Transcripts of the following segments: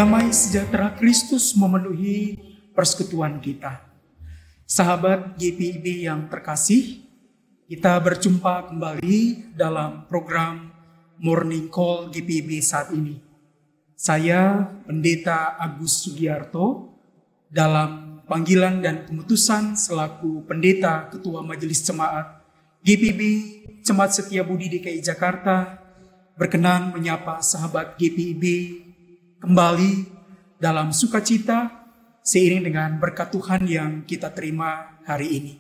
Damai sejahtera Kristus memenuhi persekutuan kita. Sahabat GPIB yang terkasih, kita berjumpa kembali dalam program Morning Call GPIB saat ini. Saya, Pendeta Agus Sugiarto, dalam panggilan dan pemutusan selaku Pendeta Ketua Majelis Jemaat GPIB Jemaat Setiabudi DKI Jakarta, berkenan menyapa sahabat GPIB kembali dalam sukacita seiring dengan berkat Tuhan yang kita terima hari ini.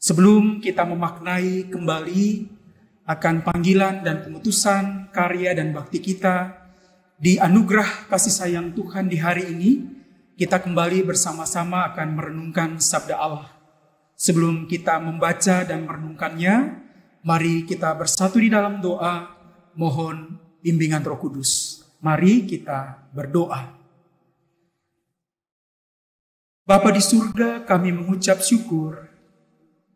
Sebelum kita memaknai kembali akan panggilan dan pemutusan karya dan bakti kita di anugerah kasih sayang Tuhan di hari ini, kita kembali bersama-sama akan merenungkan sabda Allah. Sebelum kita membaca dan merenungkannya, mari kita bersatu di dalam doa, mohon bimbingan Roh Kudus. Mari kita berdoa. Bapa di surga, kami mengucap syukur.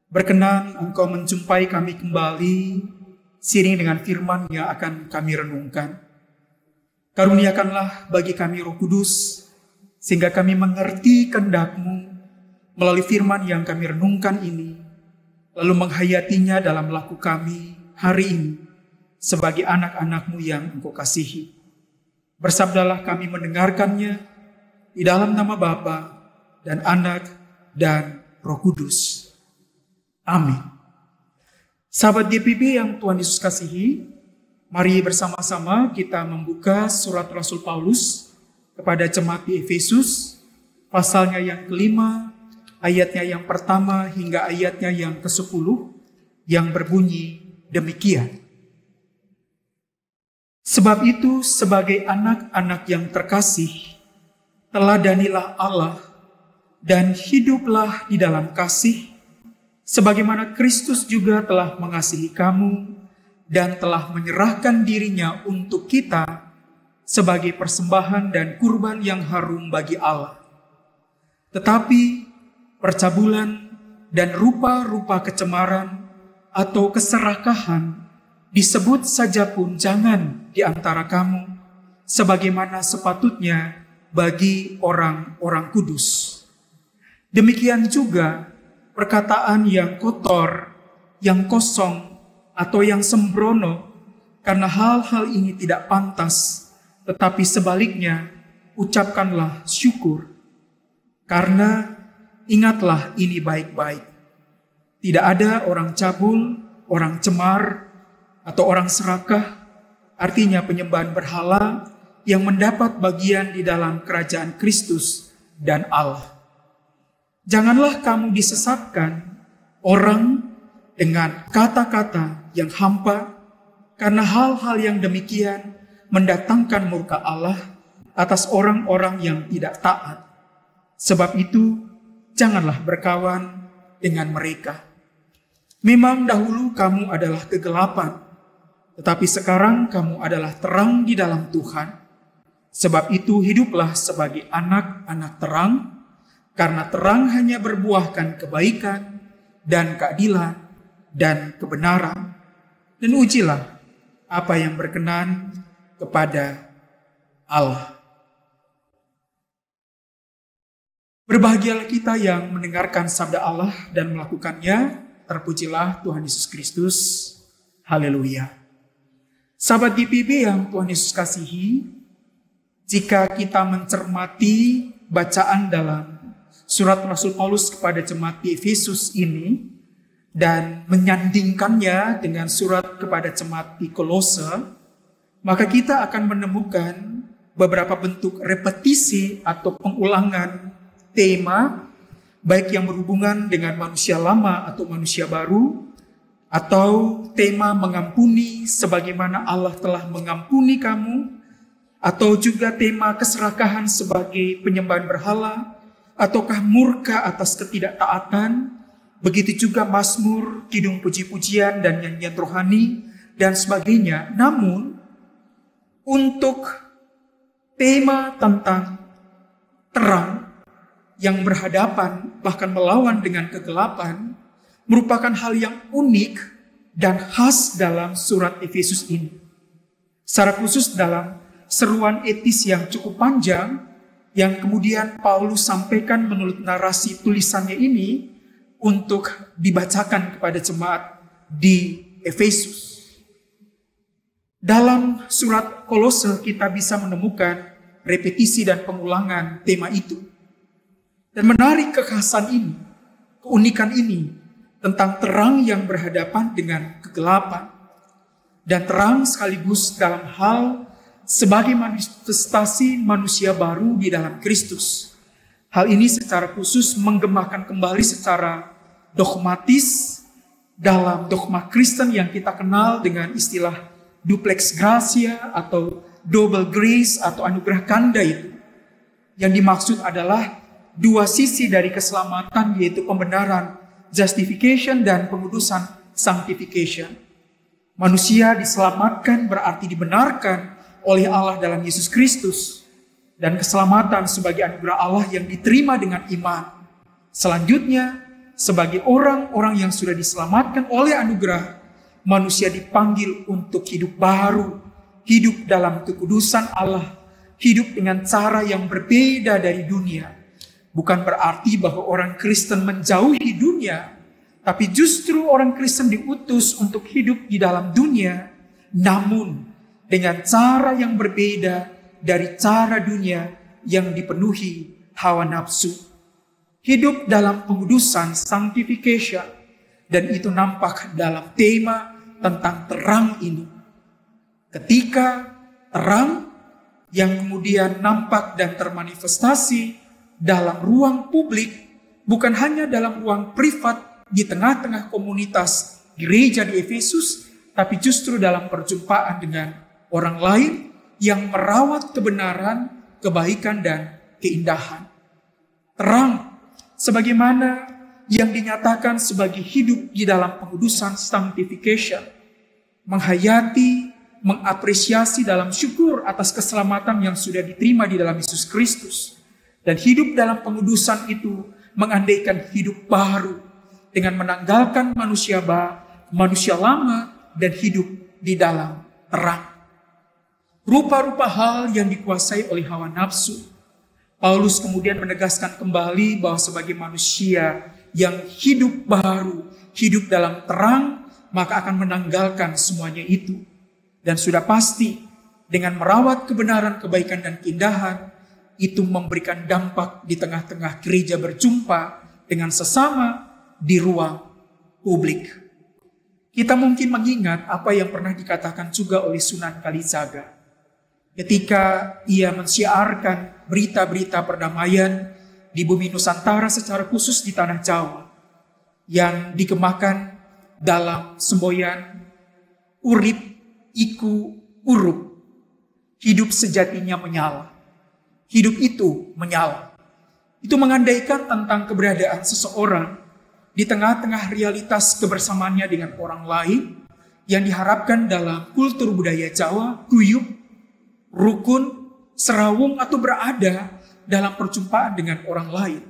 Berkenan Engkau menjumpai kami kembali, seiring dengan firman yang akan kami renungkan. Karuniakanlah bagi kami Roh Kudus, sehingga kami mengerti kehendak-Mu melalui firman yang kami renungkan ini, lalu menghayatinya dalam laku kami hari ini, sebagai anak-anak-Mu yang Engkau kasihi. Bersabdalah kami mendengarkannya di dalam nama Bapa dan Anak dan Roh Kudus. Amin. Sahabat GPIB yang Tuhan Yesus kasihi, mari bersama-sama kita membuka surat Rasul Paulus kepada jemaat di Efesus, pasalnya yang kelima, ayatnya yang pertama hingga ayatnya yang ke-10, yang berbunyi demikian. Sebab itu, sebagai anak-anak yang terkasih, teladanilah Allah dan hiduplah di dalam kasih, sebagaimana Kristus juga telah mengasihi kamu dan telah menyerahkan dirinya untuk kita sebagai persembahan dan kurban yang harum bagi Allah. Tetapi percabulan dan rupa-rupa kecemaran atau keserakahan disebut saja pun jangan di antara kamu, sebagaimana sepatutnya bagi orang-orang kudus. Demikian juga perkataan yang kotor, yang kosong, atau yang sembrono, karena hal-hal ini tidak pantas, tetapi sebaliknya ucapkanlah syukur. Karena ingatlah ini baik-baik. Tidak ada orang cabul, orang cemar, atau orang serakah, artinya penyembahan berhala, yang mendapat bagian di dalam kerajaan Kristus dan Allah. Janganlah kamu disesatkan orang dengan kata-kata yang hampa, karena hal-hal yang demikian mendatangkan murka Allah atas orang-orang yang tidak taat. Sebab itu, janganlah berkawan dengan mereka. Memang dahulu kamu adalah kegelapan, tetapi sekarang kamu adalah terang di dalam Tuhan. Sebab itu hiduplah sebagai anak-anak terang, karena terang hanya berbuahkan kebaikan dan keadilan dan kebenaran. Dan ujilah apa yang berkenan kepada Allah. Berbahagialah kita yang mendengarkan sabda Allah dan melakukannya. Terpujilah Tuhan Yesus Kristus. Haleluya. Sahabat GPIB yang Tuhan Yesus kasihi, jika kita mencermati bacaan dalam surat Rasul Paulus kepada jemaat di Efesus ini dan menyandingkannya dengan surat kepada jemaat di Kolose, maka kita akan menemukan beberapa bentuk repetisi atau pengulangan tema, baik yang berhubungan dengan manusia lama atau manusia baru, atau tema mengampuni sebagaimana Allah telah mengampuni kamu, atau juga tema keserakahan sebagai penyembahan berhala, ataukah murka atas ketidaktaatan, begitu juga mazmur, kidung puji-pujian dan nyanyian rohani, dan sebagainya. Namun, untuk tema tentang terang yang berhadapan bahkan melawan dengan kegelapan merupakan hal yang unik dan khas dalam surat Efesus ini. Secara khusus dalam seruan etis yang cukup panjang yang kemudian Paulus sampaikan menurut narasi tulisannya ini untuk dibacakan kepada jemaat di Efesus. Dalam surat Kolose kita bisa menemukan repetisi dan pengulangan tema itu. Dan menarik kekhasan ini, keunikan ini tentang terang yang berhadapan dengan kegelapan. Dan terang sekaligus dalam hal sebagai manifestasi manusia baru di dalam Kristus. Hal ini secara khusus menggemakan kembali secara dogmatis dalam dogma Kristen yang kita kenal dengan istilah duplex gratia atau double grace atau anugerah ganda itu. Yang dimaksud adalah dua sisi dari keselamatan, yaitu pembenaran justification dan pengudusan sanctification. Manusia diselamatkan berarti dibenarkan oleh Allah dalam Yesus Kristus, dan keselamatan sebagai anugerah Allah yang diterima dengan iman. Selanjutnya, sebagai orang-orang yang sudah diselamatkan oleh anugerah, manusia dipanggil untuk hidup baru, hidup dalam kekudusan Allah, hidup dengan cara yang berbeda dari dunia. Bukan berarti bahwa orang Kristen menjauhi dunia, tapi justru orang Kristen diutus untuk hidup di dalam dunia, namun dengan cara yang berbeda dari cara dunia yang dipenuhi hawa nafsu. Hidup dalam pengudusan sanctification, dan itu nampak dalam tema tentang terang ini. Ketika terang yang kemudian nampak dan termanifestasi dalam ruang publik, bukan hanya dalam ruang privat di tengah-tengah komunitas gereja di Efesus, tapi justru dalam perjumpaan dengan orang lain yang merawat kebenaran, kebaikan, dan keindahan. Terang sebagaimana yang dinyatakan sebagai hidup di dalam pengudusan sanctification, menghayati, mengapresiasi dalam syukur atas keselamatan yang sudah diterima di dalam Yesus Kristus. Dan hidup dalam pengudusan itu mengandaikan hidup baru dengan menanggalkan manusia lama dan hidup di dalam terang. Rupa-rupa hal yang dikuasai oleh hawa nafsu, Paulus kemudian menegaskan kembali bahwa sebagai manusia yang hidup baru, hidup dalam terang, maka akan menanggalkan semuanya itu. Dan sudah pasti dengan merawat kebenaran, kebaikan, dan keindahan, itu memberikan dampak di tengah-tengah gereja berjumpa dengan sesama di ruang publik. Kita mungkin mengingat apa yang pernah dikatakan juga oleh Sunan Kalijaga ketika ia mensiarkan berita-berita perdamaian di bumi Nusantara, secara khusus di tanah Jawa, yang dikemakan dalam semboyan urip iku urup, hidup sejatinya menyala. Hidup itu menyala. Itu mengandaikan tentang keberadaan seseorang di tengah-tengah realitas kebersamaannya dengan orang lain yang diharapkan dalam kultur budaya Jawa, guyub, rukun, serawung, atau berada dalam perjumpaan dengan orang lain.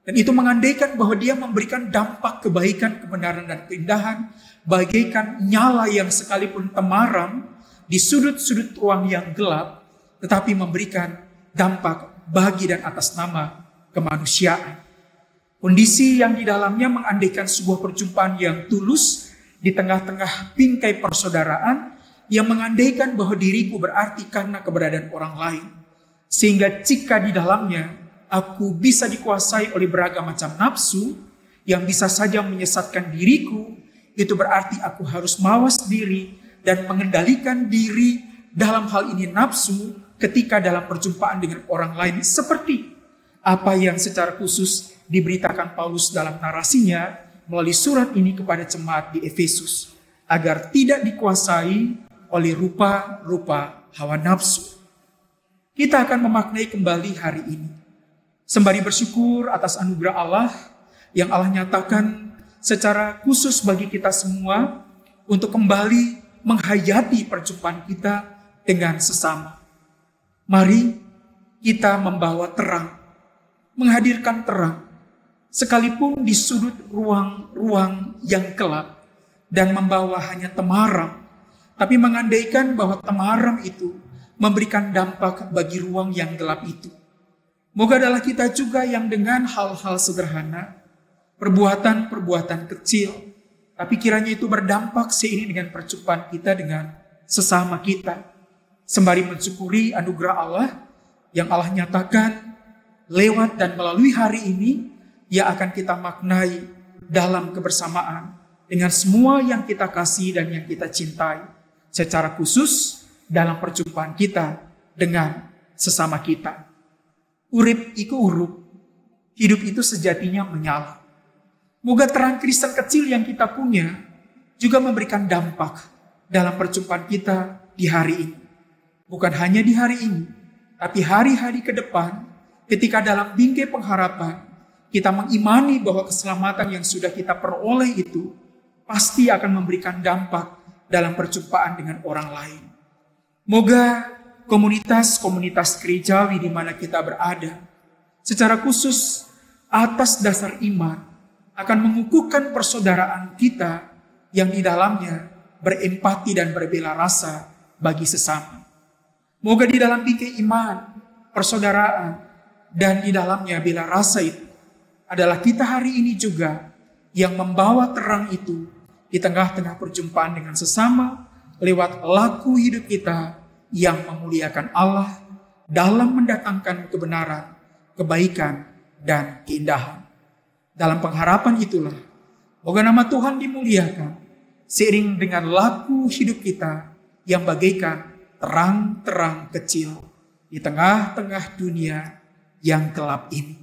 Dan itu mengandaikan bahwa dia memberikan dampak kebaikan, kebenaran, dan keindahan bagaikan nyala yang sekalipun temaram di sudut-sudut ruang yang gelap, tetapi memberikan dampak bagi dan atas nama kemanusiaan. Kondisi yang di dalamnya mengandaikan sebuah perjumpaan yang tulus di tengah-tengah bingkai persaudaraan, yang mengandaikan bahwa diriku berarti karena keberadaan orang lain. Sehingga jika di dalamnya aku bisa dikuasai oleh beragam macam nafsu yang bisa saja menyesatkan diriku, itu berarti aku harus mawas diri dan mengendalikan diri dalam hal ini nafsu ketika dalam perjumpaan dengan orang lain, seperti apa yang secara khusus diberitakan Paulus dalam narasinya melalui surat ini kepada jemaat di Efesus, agar tidak dikuasai oleh rupa-rupa hawa nafsu. Kita akan memaknai kembali hari ini sembari bersyukur atas anugerah Allah yang Allah nyatakan secara khusus bagi kita semua untuk kembali menghayati perjumpaan kita dengan sesama. Mari kita membawa terang, menghadirkan terang, sekalipun di sudut ruang-ruang yang gelap, dan membawa hanya temaram, tapi mengandaikan bahwa temaram itu memberikan dampak bagi ruang yang gelap itu. Moga adalah kita juga yang dengan hal-hal sederhana, perbuatan-perbuatan kecil, tapi kiranya itu berdampak seiring dengan perjumpaan kita dengan sesama kita. Sembari mensyukuri anugerah Allah yang Allah nyatakan lewat dan melalui hari ini, yang akan kita maknai dalam kebersamaan dengan semua yang kita kasih dan yang kita cintai. Secara khusus dalam perjumpaan kita dengan sesama kita. Urip iku urup, hidup itu sejatinya menyala. Moga terang Kristen kecil yang kita punya juga memberikan dampak dalam perjumpaan kita di hari ini. Bukan hanya di hari ini, tapi hari-hari ke depan ketika dalam bingkai pengharapan kita mengimani bahwa keselamatan yang sudah kita peroleh itu pasti akan memberikan dampak dalam perjumpaan dengan orang lain. Moga komunitas-komunitas gerejawi di mana kita berada, secara khusus atas dasar iman, akan mengukuhkan persaudaraan kita yang di dalamnya berempati dan berbela rasa bagi sesama. Moga di dalam bingkai iman, persaudaraan, dan di dalamnya bela rasa itu adalah kita hari ini juga yang membawa terang itu di tengah-tengah perjumpaan dengan sesama lewat laku hidup kita yang memuliakan Allah dalam mendatangkan kebenaran, kebaikan, dan keindahan. Dalam pengharapan itulah, moga nama Tuhan dimuliakan seiring dengan laku hidup kita yang bagaikan terang-terang kecil di tengah-tengah dunia yang gelap ini.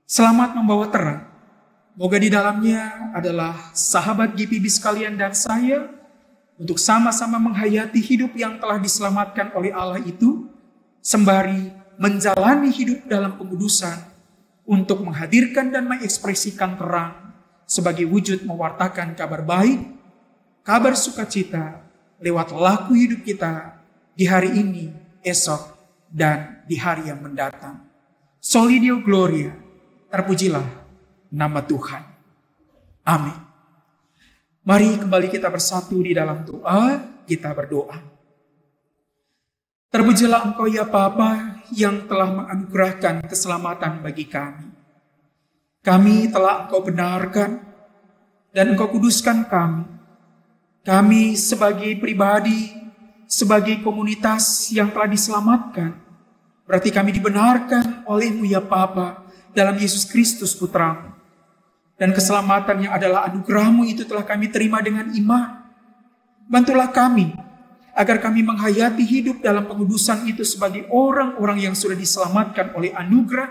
Selamat membawa terang. Moga di dalamnya adalah sahabat GPB sekalian dan saya untuk sama-sama menghayati hidup yang telah diselamatkan oleh Allah itu, sembari menjalani hidup dalam pengudusan untuk menghadirkan dan mengekspresikan terang sebagai wujud mewartakan kabar baik, kabar sukacita lewat laku hidup kita di hari ini, esok, dan di hari yang mendatang. Soli Deo Gloria, terpujilah nama Tuhan. Amin. Mari kembali kita bersatu di dalam doa, kita berdoa. Terpujilah Engkau ya Bapa yang telah menganugerahkan keselamatan bagi kami. Kami telah Engkau benarkan dan Engkau kuduskan kami. Kami sebagai pribadi, sebagai komunitas yang telah diselamatkan, berarti kami dibenarkan oleh-Mu ya Bapa dalam Yesus Kristus Putra-Mu. Dan keselamatan yang adalah anugerah-Mu itu telah kami terima dengan iman. Bantulah kami agar kami menghayati hidup dalam pengudusan itu sebagai orang-orang yang sudah diselamatkan oleh anugerah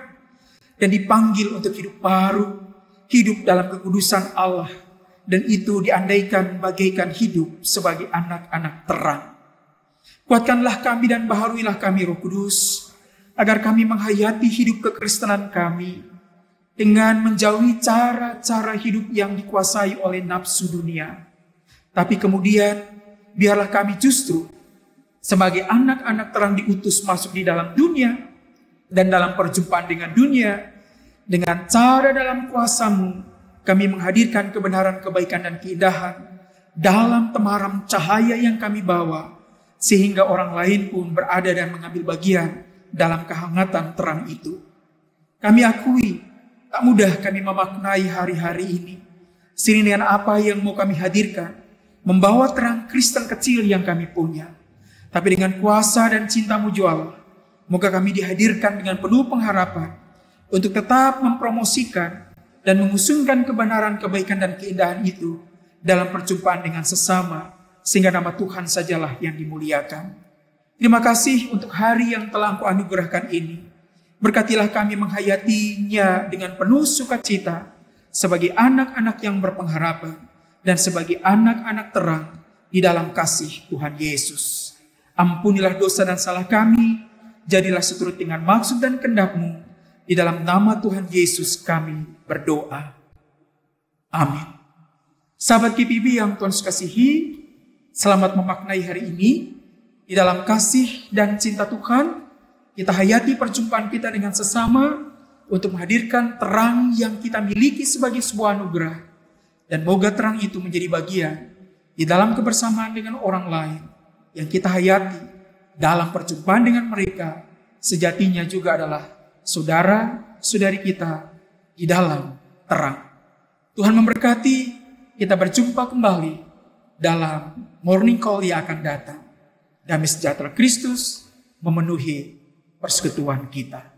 dan dipanggil untuk hidup baru, hidup dalam kekudusan Allah, dan itu diandaikan bagaikan hidup sebagai anak-anak terang. Kuatkanlah kami dan baharuilah kami Roh Kudus, agar kami menghayati hidup kekristenan kami dengan menjauhi cara-cara hidup yang dikuasai oleh nafsu dunia. Tapi kemudian biarlah kami justru sebagai anak-anak terang diutus masuk di dalam dunia dan dalam perjumpaan dengan dunia, dengan cara dalam kuasa-Mu kami menghadirkan kebenaran, kebaikan, dan keindahan dalam temaram cahaya yang kami bawa, sehingga orang lain pun berada dan mengambil bagian dalam kehangatan terang itu. Kami akui tak mudah kami memaknai hari-hari ini, seiring dengan apa yang mau kami hadirkan, membawa terang Kristen kecil yang kami punya. Tapi dengan kuasa dan cinta-Mu jua, moga kami dihadirkan dengan penuh pengharapan untuk tetap mempromosikan dan mengusungkan kebenaran, kebaikan, dan keindahan itu dalam perjumpaan dengan sesama, sehingga nama Tuhan sajalah yang dimuliakan. Terima kasih untuk hari yang telah Engkau anugerahkan ini. Berkatilah kami menghayatinya dengan penuh sukacita sebagai anak-anak yang berpengharapan dan sebagai anak-anak terang di dalam kasih Tuhan Yesus. Ampunilah dosa dan salah kami, jadilah seturut dengan maksud dan kehendak-Mu. Di dalam nama Tuhan Yesus kami berdoa. Amin. Sahabat GPB yang Tuhan kasihi, selamat memaknai hari ini. Di dalam kasih dan cinta Tuhan, kita hayati perjumpaan kita dengan sesama untuk menghadirkan terang yang kita miliki sebagai sebuah anugerah. Dan moga terang itu menjadi bagian di dalam kebersamaan dengan orang lain yang kita hayati dalam perjumpaan dengan mereka sejatinya juga adalah saudara-saudari kita di dalam terang. Tuhan memberkati, kita berjumpa kembali dalam morning call yang akan datang. Damai sejahtera Kristus memenuhi persekutuan kita.